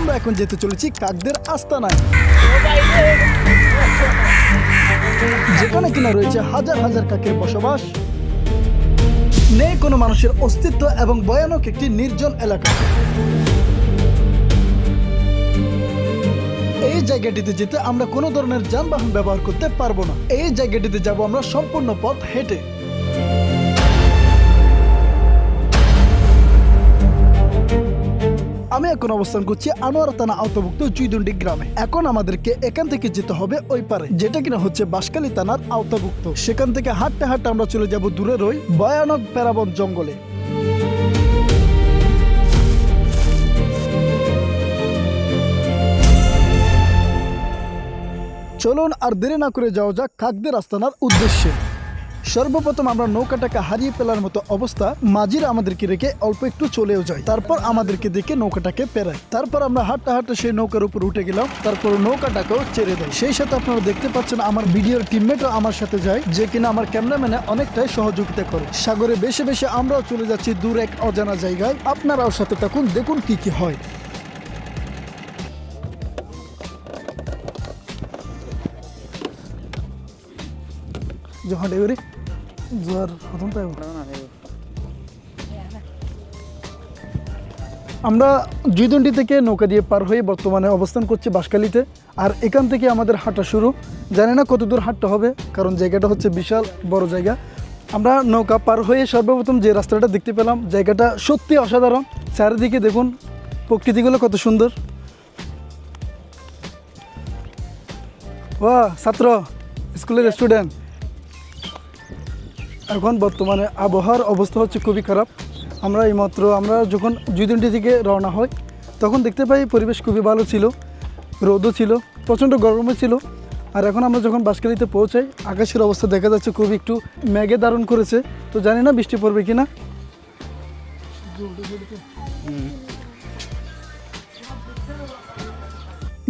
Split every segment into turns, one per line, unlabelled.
আমরা এখন যেতে চলেছি কাকদের আস্তানায়, যেখানে কিনা রয়েছে হাজার হাজার কাকের বসবাস, নেই কোনো মানুষের অস্তিত্ব এবং ভয়ানক একটি নির্জন এলাকা। এই জায়গাটিতে যেতে আমরা কোনো ধরনের যানবাহন ব্যবহার করতে পারবো না। এই জায়গাটিতে যাব আমরা সম্পূর্ণ পথ হেঁটে। আমি এখন অবস্থান করছি আনোয়ারা থানা আওতাভুক্ত জুইদুন্ডি গ্রামে। এখন আমাদেরকে এখান থেকে যেতে হবে ওই পারে, যেটা কিনা হচ্ছে বাঁশখালী থানার আওতাভুক্ত। সেখান থেকে হাঁটতে হাঁটতে আমরা চলে যাব দূরের ওই ভয়ানক প্যারাবন জঙ্গলে। চলুন আর দেরি না করে যাওয়া যাক কাকদের আস্তানার উদ্দেশ্যে। সর্বপ্রথম আমরা নৌকাটাকে হারিয়ে ফেলার মতো অবস্থা, মাঝিরা আমাদেরকে রেখে অল্প একটু চলেও যায়, তারপর আমাদেরকে দেখে নৌকাটাকে পেরায়। তারপর আমরা হাঁটতে হাঁটতে সেই নৌকার উপর উঠে গেলাম, তারপর নৌকাটাকেও ছেড়ে দেয়। সেই সাথে আপনারা দেখতে পাচ্ছেন আমার ভিডিওর টিমমেটও আমার সাথে যায়, যে কিনা আমার ক্যামেরাম্যানে অনেকটাই সহযোগিতা করে। সাগরে বেশি বেশি আমরাও চলে যাচ্ছি দূর এক অজানা জায়গায়। আপনারাও সাথে থাকুন, দেখুন কি কি হয়। যখন এবারে জোয়ার প্রথম পাইব, আমরা জুইদুন্ডি থেকে নৌকা দিয়ে পার হয়ে বর্তমানে অবস্থান করছি বাঁশখালীতে। আর এখান থেকে আমাদের হাঁটা শুরু। জানি না কত দূর হাঁটতে হবে, কারণ জায়গাটা হচ্ছে বিশাল বড় জায়গা। আমরা নৌকা পার হয়ে সর্বপ্রথম যে রাস্তাটা দেখতে পেলাম, জায়গাটা সত্যি অসাধারণ। চারিদিকে দেখুন প্রকৃতিগুলো কত সুন্দর। বাহ, ছাত্র, স্কুলের স্টুডেন্ট। এখন বর্তমানে আবহাওয়ার অবস্থা হচ্ছে খুবই খারাপ। আমরা যখন জুইদুন্ডি থেকে রওনা হই তখন দেখতে পাই পরিবেশ খুবই ভালো ছিল, রোদও ছিল, প্রচণ্ড গরমও ছিল। আর এখন আমরা যখন বাঁশখালীতে পৌঁছাই, আকাশের অবস্থা দেখা যাচ্ছে খুবই একটু মেঘে ধারণ করেছে। তো জানি না বৃষ্টি পড়বে কিনা।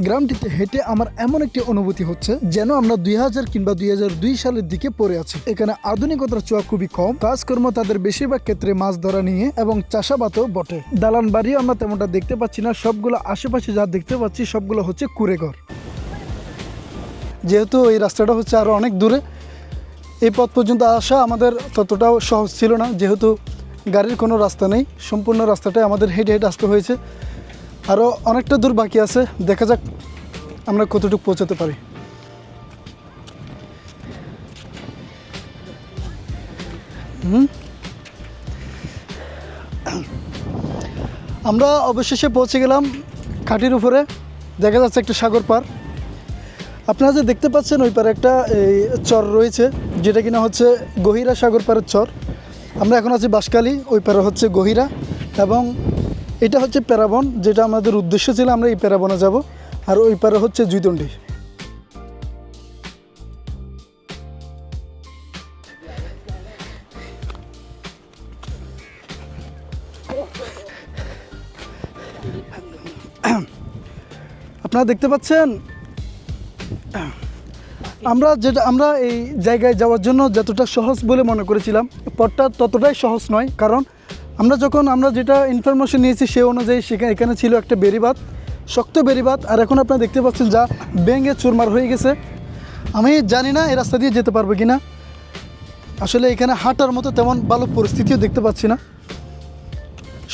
গ্রামটিতে হেঁটে আমার এমন একটি অনুভূতি হচ্ছে যেন আমরা 2000 কিংবা 2002 সালের দিকে পড়ে আছি। এখানে আধুনিকতার ছোঁয়া খুবই কম। কাজকর্ম তাদের বেশিরভাগ ক্ষেত্রে মাছ ধরা নিয়ে এবং চাষাবাদও বটে। দালান বাড়িও আমরা তেমনটা দেখতে পাচ্ছি না। সবগুলো আশেপাশে যা দেখতে পাচ্ছি সবগুলো হচ্ছে কুঁড়েঘর। যেহেতু এই রাস্তাটা হচ্ছে আরও অনেক দূরে, এই পথ পর্যন্ত আসা আমাদের ততটাও সহজ ছিল না, যেহেতু গাড়ির কোনো রাস্তা নেই। সম্পূর্ণ রাস্তাটাই আমাদের হেঁটে হেঁটে আসতে হয়েছে। আরও অনেকটা দূর বাকি আছে, দেখা যাক আমরা কতটুকু পৌঁছাতে পারি। আমরা অবশেষে পৌঁছে গেলাম ঘাটির উপরে। দেখা যাচ্ছে একটা সাগর পার। আপনারা যে দেখতে পাচ্ছেন ওই পারে একটা এই চর রয়েছে, যেটা কিনা হচ্ছে গহিরা সাগর পাড়ের চর। আমরা এখন আছি বাঁশখালী, ওই পারে হচ্ছে গহিরা, এবং এটা হচ্ছে প্যারাবন, যেটা আমাদের উদ্দেশ্য ছিল আমরা এই প্যারাবনে যাব। আর ওই পারে হচ্ছে জুইদুন্ডি। আপনারা দেখতে পাচ্ছেন আমরা এই জায়গায় যাওয়ার জন্য যতটা সহজ বলে মনে করেছিলাম, পথটা ততটাই সহজ নয়। কারণ আমরা যেটা ইনফরমেশন নিয়েছি সে অনুযায়ী এখানে ছিল একটা বেড়িবাঁধ, শক্ত বেড়িবাঁধ। আর এখন আপনারা দেখতে পাচ্ছেন যা ভেঙে চুরমার হয়ে গেছে। আমি জানি না এই রাস্তা দিয়ে যেতে পারবো কিনা। আসলে এখানে হাঁটার মতো তেমন ভালো পরিস্থিতিও দেখতে পাচ্ছি না,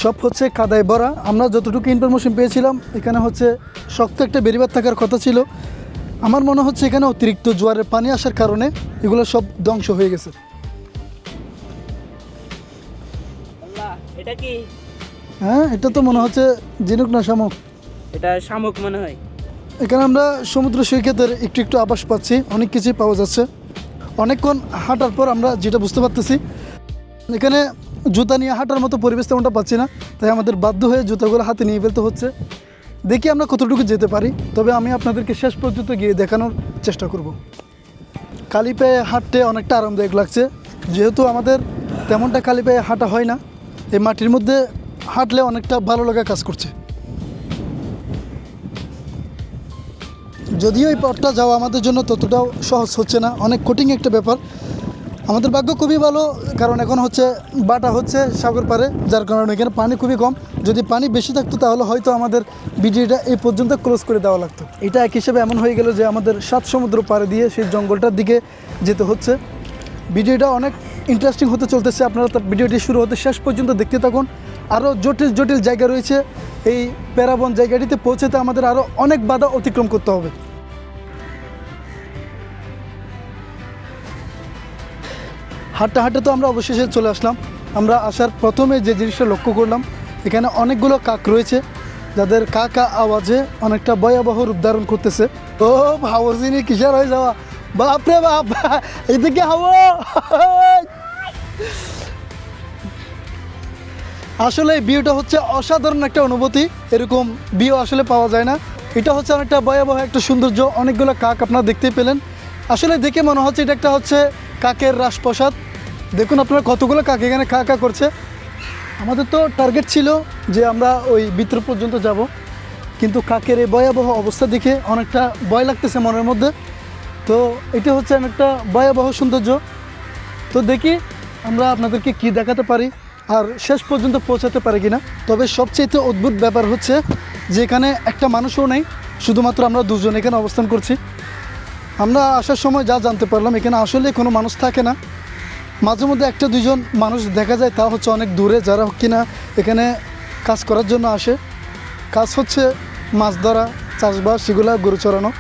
সব হচ্ছে কাদায় ভরা। আমরা যতটুকু ইনফরমেশন পেয়েছিলাম এখানে হচ্ছে শক্ত একটা বেড়িবাঁধ থাকার কথা ছিল। আমার মনে হচ্ছে এখানে অতিরিক্ত জোয়ারের পানি আসার কারণে এগুলো সব ধ্বংস হয়ে গেছে।
এটা কি?
হ্যাঁ, এটা তো মনে হচ্ছে ঝিনুক না শামুক।
এটা শামুক মনে হয়।
এখানে আমরা সমুদ্র সৈকতের একটু একটু আভাস পাচ্ছি, অনেক কিছুই পাওয়া যাচ্ছে। অনেকক্ষণ হাঁটার পর আমরা যেটা বুঝতে পারতেছি, এখানে জুতা নিয়ে হাঁটার মতো পরিবেশ তেমনটা পাচ্ছি না। তাই আমাদের বাধ্য হয়ে জুতাগুলো হাতে নিয়ে ফেলতে হচ্ছে। দেখি আমরা কতটুকু যেতে পারি, তবে আমি আপনাদেরকে শেষ পর্যন্ত গিয়ে দেখানোর চেষ্টা করব। খালি পায়ে হাঁটতে অনেকটা আরামদায়ক লাগছে, যেহেতু আমাদের তেমনটা খালি পায়ে হাঁটা হয় না। এই মাটির মধ্যে হাঁটলে অনেকটা ভালো লাগা কাজ করছে। যদিও এই পথটা যাওয়া আমাদের জন্য ততটাও সহজ হচ্ছে না, অনেক কঠিন একটা ব্যাপার। আমাদের ভাগ্য খুবই ভালো, কারণ এখন হচ্ছে বাটা হচ্ছে সাগর পাড়ে, যার কারণে এখানে পানি খুবই কম। যদি পানি বেশি থাকতো তাহলে হয়তো আমাদের ভিডিওটা এই পর্যন্ত ক্লোজ করে দেওয়া লাগতো। এটা এক হিসেবে এমন হয়ে গেল যে আমাদের 7 সমুদ্র পাড়ে দিয়ে সেই জঙ্গলটার দিকে যেতে হচ্ছে। ভিডিওটা অনেক ইন্টারেস্টিং হতে চলতেছে, আপনারা ভিডিওটি শুরু হতে শেষ পর্যন্ত দেখতে থাকুন। আরও জটিল জটিল জায়গা রয়েছে, এই প্যারাবন জায়গাটিতে পৌঁছাতে আমাদের আরও অনেক বাধা অতিক্রম করতে হবে। হাঁটতে হাঁটতে তো আমরা অবশেষে চলে আসলাম। আমরা আসার প্রথমে যে জিনিসটা লক্ষ্য করলাম, এখানে অনেকগুলো কাক রয়েছে যাদের কাকা আওয়াজে অনেকটা ভয়াবহ রূপ ধারণ করতেছে। ও ভাবছিনি কিসের হয়ে যাওয়া, বাপরে বাপ, এদিকে হাওয়া। আসলে এই ভিউটা হচ্ছে অসাধারণ একটা অনুভূতি, এরকম ভিউ আসলে পাওয়া যায় না। এটা হচ্ছে অনেকটা ভয়াবহ একটা সৌন্দর্য, অনেকগুলো কাক আপনারা দেখতেই পেলেন। আসলে দেখে মনে হচ্ছে এটা একটা হচ্ছে কাকের রাজপ্রাসাদ। দেখুন আপনারা কতগুলো কাক এখানে কা কা করছে। আমাদের তো টার্গেট ছিল যে আমরা ওই ভিতর পর্যন্ত যাব, কিন্তু কাকের এই ভয়াবহ অবস্থা দেখে অনেকটা ভয় লাগতেছে মনের মধ্যে। তো এটা হচ্ছে অনেকটা ভয়াবহ সৌন্দর্য। তো দেখি আমরা আপনাদেরকে কি দেখাতে পারি আর শেষ পর্যন্ত পৌঁছাতে পারি কিনা। তবে সবচেয়ে অদ্ভুত ব্যাপার হচ্ছে যে এখানে একটা মানুষও নেই, শুধুমাত্র আমরা দুজন এখানে অবস্থান করছি। আমরা আসার সময় যা জানতে পারলাম, এখানে আসলে কোনো মানুষ থাকে না। মাঝে মধ্যে একটা দুজন মানুষ দেখা যায়, তা হচ্ছে অনেক দূরে, যারা কিনা এখানে কাজ করার জন্য আসে। কাজ হচ্ছে মাছ ধরা, চাষবাস, সেগুলো গরু চড়ানো,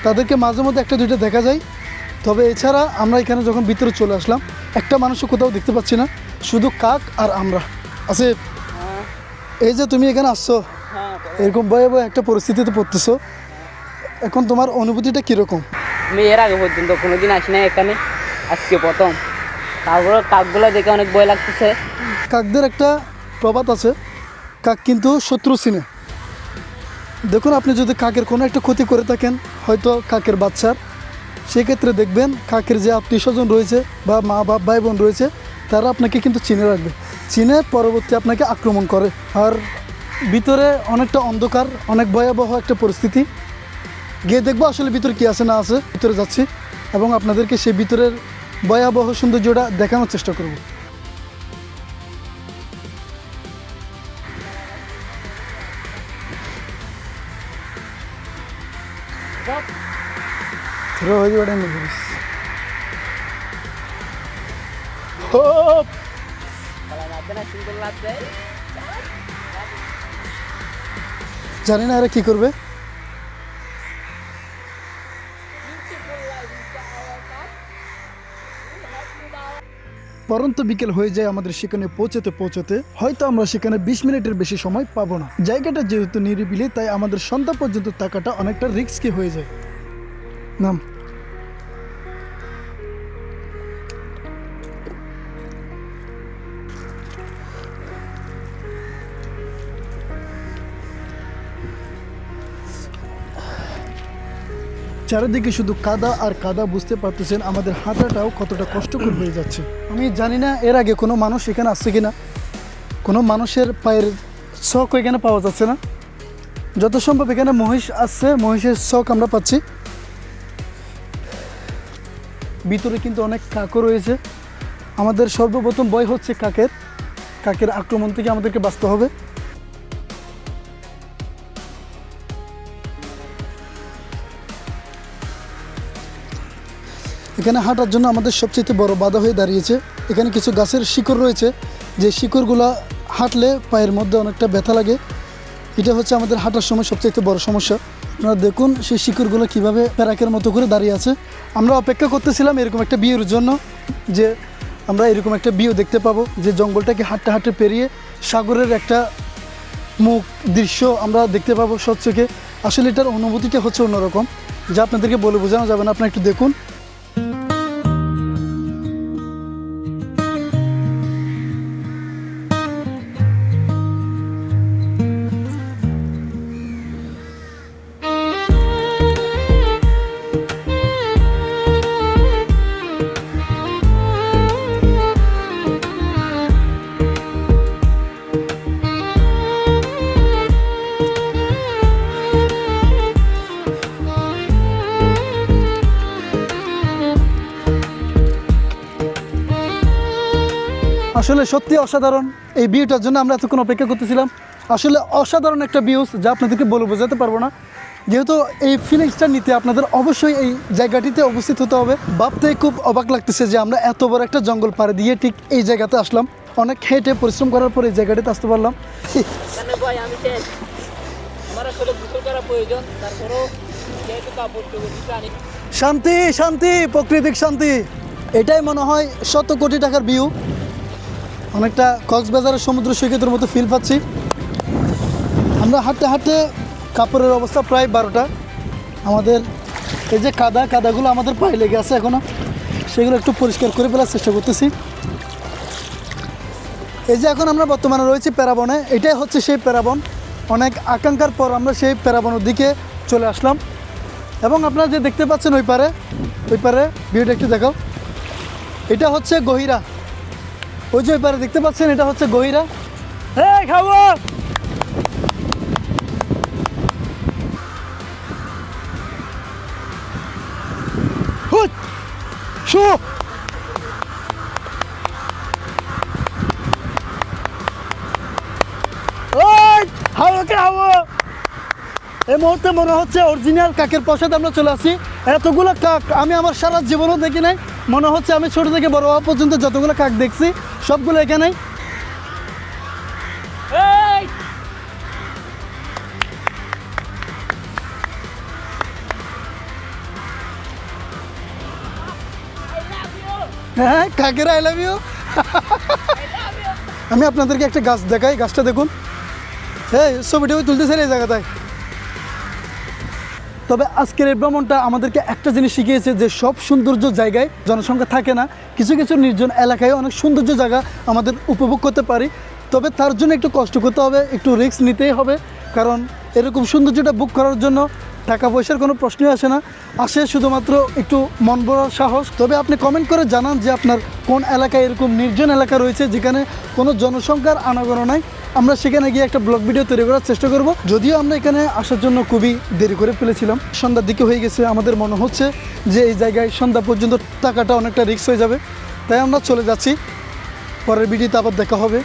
তাদেরকে মাঝে মধ্যে একটা দুইটা দেখা যায়। তবে এছাড়া আমরা এখানে যখন ভিতরে চলে আসলাম, একটা মানুষও কোথাও দেখতে পাচ্ছি না, শুধু কাক আর আমরা আছে। এই যে তুমি এখানে আসছো, এরকম ভয়াবহ একটা পরিস্থিতিতে পড়তেছো, এখন তোমার অনুভূতিটা কীরকম?
আমি এর আগে পর্যন্ত কোনোদিন আসি না এখানে, আজকে প্রথম। তারপরে কাকগুলো দেখে অনেক ভয় লাগতেছে।
কাকদের একটা প্রবাদ আছে, কাক কিন্তু শত্রু চিনে। দেখুন আপনি যদি কাকের কোনো একটা ক্ষতি করে থাকেন, হয়তো কাকের বাচ্চার, সেক্ষেত্রে দেখবেন কাকের যে আত্মীয় স্বজন রয়েছে বা মা বাপ ভাই বোন রয়েছে, তারা আপনাকে কিন্তু চিনে রাখবে, চিনে পরবর্তী আপনাকে আক্রমণ করে। আর ভিতরে অনেকটা অন্ধকার, অনেক ভয়াবহ একটা পরিস্থিতি। গিয়ে দেখবো আসলে ভিতরে কী আছে না আছে। ভিতরে যাচ্ছি এবং আপনাদেরকে সেই ভিতরের ভয়াবহ সৌন্দর্যটা দেখানোর চেষ্টা করব। জানি না এরা কি করবে। পরন্ত বিকেল হয়ে যায় আমাদের সেখানে পৌঁছাতে পৌঁছাতে। হয়তো আমরা সেখানে 20 মিনিটের বেশি সময় পাবো না। জায়গাটা যেহেতু নিরিবিলি, তাই আমাদের সন্ধ্যা পর্যন্ত থাকাটা অনেকটা রিস্কি হয়ে যায়। নাম চারিদিকে শুধু কাদা আর কাদা, বুঝতে পারতেছেন আমাদের হাঁটাটাও কতটা কষ্টকর হয়ে যাচ্ছে। আমি জানি না এর আগে কোনো মানুষ এখানে আসছে কিনা, কোনো মানুষের পায়ের শখ এখানে পাওয়া যাচ্ছে না। যত সম্ভব এখানে মহিষ আসছে, মহিষের শখ আমরা পাচ্ছি। ভিতরে কিন্তু অনেক কাকও রয়েছে। আমাদের সর্বপ্রথম ভয় হচ্ছে কাকের আক্রমণ থেকে আমাদেরকে বাঁচতে হবে। এখানে হাঁটার জন্য আমাদের সবচেয়ে বড় বাধা হয়ে দাঁড়িয়েছে, এখানে কিছু গাছের শিকড় রয়েছে, যে শিকড়গুলো হাঁটলে পায়ের মধ্যে অনেকটা ব্যথা লাগে। এটা হচ্ছে আমাদের হাঁটার সময় সবচেয়ে বড় সমস্যা। আপনারা দেখুন সেই শিকড়গুলো কীভাবে প্যারাকের মতো করে দাঁড়িয়ে আছে। আমরা অপেক্ষা করতেছিলাম এরকম একটা ভিউর জন্য, যে আমরা এরকম একটা ভিউ দেখতে পাবো, যে জঙ্গলটাকে হাঁটতে হাঁটতে পেরিয়ে সাগরের একটা মুখ দৃশ্য আমরা দেখতে পাবো স্বচ্ছকে। আসলে এটার অনুভূতিটা হচ্ছে অন্যরকম, যা আপনাদেরকে বলে বোঝানো যাবে না। আপনারা একটু দেখুন। আসলে সত্যি অসাধারণ। এই ভিউটার জন্য আমরা এতক্ষণ অপেক্ষা করতেছিলাম। আসলে অসাধারণ একটা ভিউজ, যা আপনাদেরকে বলে বোঝাতে পারবো না। যেহেতু এই ফিলিংসটা নিতে আপনাদের অবশ্যই এই জায়গাটিতে উপস্থিত হতে হবে। ভাবতে খুব অবাক লাগতেছে যে আমরা এত বড় একটা জঙ্গল পাড়ে দিয়ে ঠিক এই জায়গাতে আসলাম। অনেক হেঁটে পরিশ্রম করার পর এই জায়গাটিতে আসতে পারলাম।
ভাই আমি শেষ, আমার আসলে গোসল করা প্রয়োজন, তারপরেও যেহেতু কাপড় চোপড় দিতে আনি।
শান্তি শান্তি, প্রাকৃতিক শান্তি, এটাই মনে হয় 100 কোটি টাকার ভিউ। অনেকটা কক্সবাজারের সমুদ্র সৈকতের মতো ফিল পাচ্ছি। আমরা হাঁটতে হাঁটতে কাপড়ের অবস্থা প্রায় 12টা। আমাদের এই যে কাদাগুলো আমাদের পায়ে লেগে আছে এখনও, সেগুলো একটু পরিষ্কার করে ফেলার চেষ্টা করতেছি। এই যে এখন আমরা বর্তমানে রয়েছি প্যারাবনে, এটাই হচ্ছে সেই প্যারাবন। অনেক আকাঙ্ক্ষার পর আমরা সেই প্যারাবনের দিকে চলে আসলাম। এবং আপনারা যে দেখতে পাচ্ছেন ওই পারে ভিউটা একটু দেখাও, এটা হচ্ছে গহিরা। ওই যে ওই পারে দেখতে পাচ্ছেন, এটা হচ্ছে গহিরা। হ্যাঁ খাবো। হুট শো। এই মুহূর্তে মনে হচ্ছে অরিজিনাল কাকের প্রসাদ আমরা চলে আসি। এতগুলো কাক আমি আমার সারা জীবনও দেখি নাই। মনে হচ্ছে আমি ছোট থেকে বড় হওয়া পর্যন্ত যতগুলো কাক দেখছি সবগুলো এখানেই। হ্যাঁ কাকেরা আই লাভ ইউ। আমি আপনাদেরকে একটা গাছ দেখাই, গাছটা দেখুন। হ্যাঁ ছবিটাও তুলতেছে এই জায়গাটায়। তবে আজকের এই ভ্রমণটা আমাদেরকে একটা জিনিস শিখিয়েছে যে সব সৌন্দর্য জায়গায় জনসংখ্যা থাকে না। কিছু কিছু নির্জন এলাকায় অনেক সৌন্দর্য জায়গা আমাদের উপভোগ করতে পারি। তবে তার জন্য একটু কষ্ট করতে হবে, একটু রিস্ক নিতেই হবে। কারণ এরকম সৌন্দর্যটা বুক করার জন্য টাকা পয়সার কোনো প্রশ্নই আসে না, আসে শুধুমাত্র একটু মন ভরার সাহস। তবে আপনি কমেন্ট করে জানান যে আপনার কোন এলাকায় এরকম নির্জন এলাকা রয়েছে যেখানে কোনো জনসংখ্যার আনাগোনা নাই। আমরা সেখানে গিয়ে একটা ব্লগ ভিডিও তৈরি করার চেষ্টা করব। যদিও আমরা এখানে আসার জন্য খুবই দেরি করে ফেলেছিলাম, সন্ধ্যার দিকে হয়ে গেছে। আমাদের মনে হচ্ছে যে এই জায়গায় সন্ধ্যা পর্যন্ত টাকাটা অনেকটা রিস্ক হয়ে যাবে, তাই আমরা চলে যাচ্ছি। পরের ভিডিওতে আবার দেখা হবে।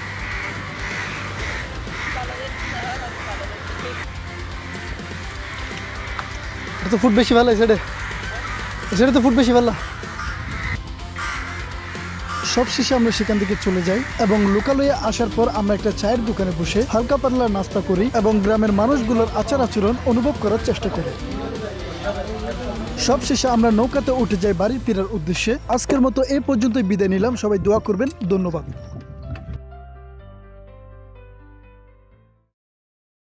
এটা তো ফুড বেশি ভালো, সেটা তো ফুড বেশি ভালো। সব শেষে আমরা সেখান থেকে চলে যাই এবং লোকালয়ে আসার পর আমরা একটা চায়ের দোকানে বসে হালকা পাতলা নাস্তা করি এবং গ্রামের মানুষগুলোর আচার আচরণ অনুভব করার চেষ্টা করি। সব শেষে আমরা নৌকাতে উঠে যাই বাড়ি ফেরার উদ্দেশ্যে। আজকের মতো এই পর্যন্তই বিদায় নিলাম। সবাই দোয়া করবেন। ধন্যবাদ।